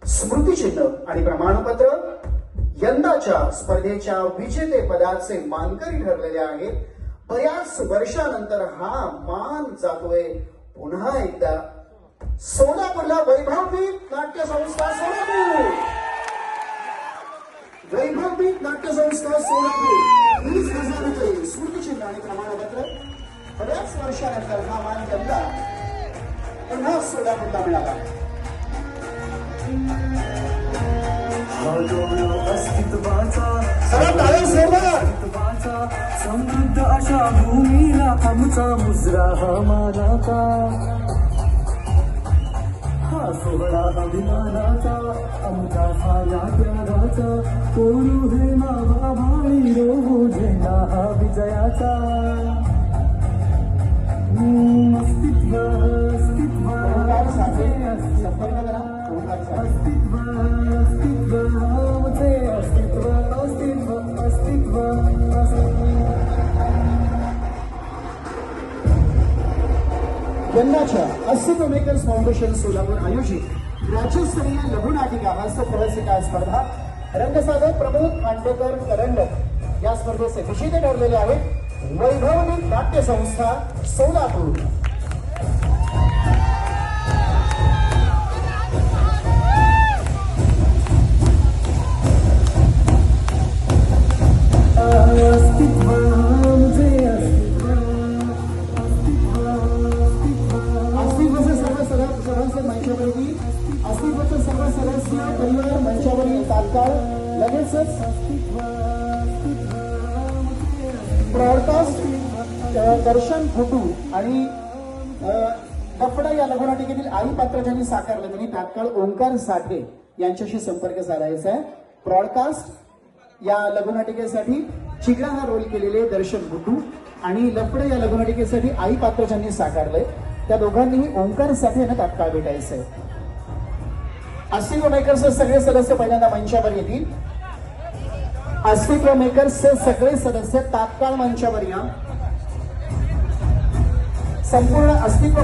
स्मृतिचिन्ह आणि प्रमाणपत्र यंदाच्या स्पर्धेच्या विजेते पदाचे मानकरी ठरलेले आहेत. बऱ्याच वर्षानंतर हा मान जातोय पुन्हा एकदा सोलापूरला. वैभवदीप नाट्य संस्था सोलापूर, वैभवदीप नाट्य संस्था सोलापूर 20,000 रुपये स्मृतिचिन्ह आणि प्रमाणपत्र. बऱ्याच वर्षानंतर हा मान यंदा पुन्हा सोलापूरला मिळाला. समृद्ध अशा भूमीला आमचा मुजरा हा मानाचा, हा सोहळा अभिमानाचा आमचा साऱ्या त्यागाचा. कोरू हे नाव आभाळी रोवू झेंडा हा विजयाचा. अस्तित्व अस्तित्व अस्तित्व अस्तित्व आमचे अस्तित्व अस्तित्व अस्तित्व अस्तित्व. यंदाच्या अस्तित्व मेकर्स फाउंडेशन सोलापूर आयोजित राज्यस्तरीय लघुनाटिका हास्य प्रवासिका स्पर्धा रंगसाधक प्रमोद खांडेकर करंडक या स्पर्धेचे विजेते ठरलेले आहेत. वैभवदीप नाट्य संस्था सोलापूर. अस्तित्व आमचे अस्तित्व अस्तित्व अस्तित्व. अस्तित्वाचे सर्व सदस्य मंचावरती, अस्तित्वाचे सर्व सदस्य परिवार मंचावरील तात्काळ लगेचच ब्रॉडकास्ट दर्शन फोटो आणि कपडा या लघुनाटिकेतील आई पात्र ज्यांनी साकारलं त्यांनी तात्काळ ओंकार साठे यांच्याशी संपर्क साधायचा आहे. ब्रॉडकास्ट या लघुनाटिकेसाठी चिगडा हा रोल केलेले दर्शन गुड्डू आणि लफडे या लघुनाटिकेसाठी आई पात्र ज्यांनी साकारलंय त्या दोघांनीही ओंकार साठे यांना तात्काळ भेटायचंय. अस्तित्व मेकर्सचे सगळे सदस्य पहिल्यांदा मंचावर येतील. अस्तित्व मेकर्सचे सगळे सदस्य तात्काळ मंचावर या. संपूर्ण अस्तित्व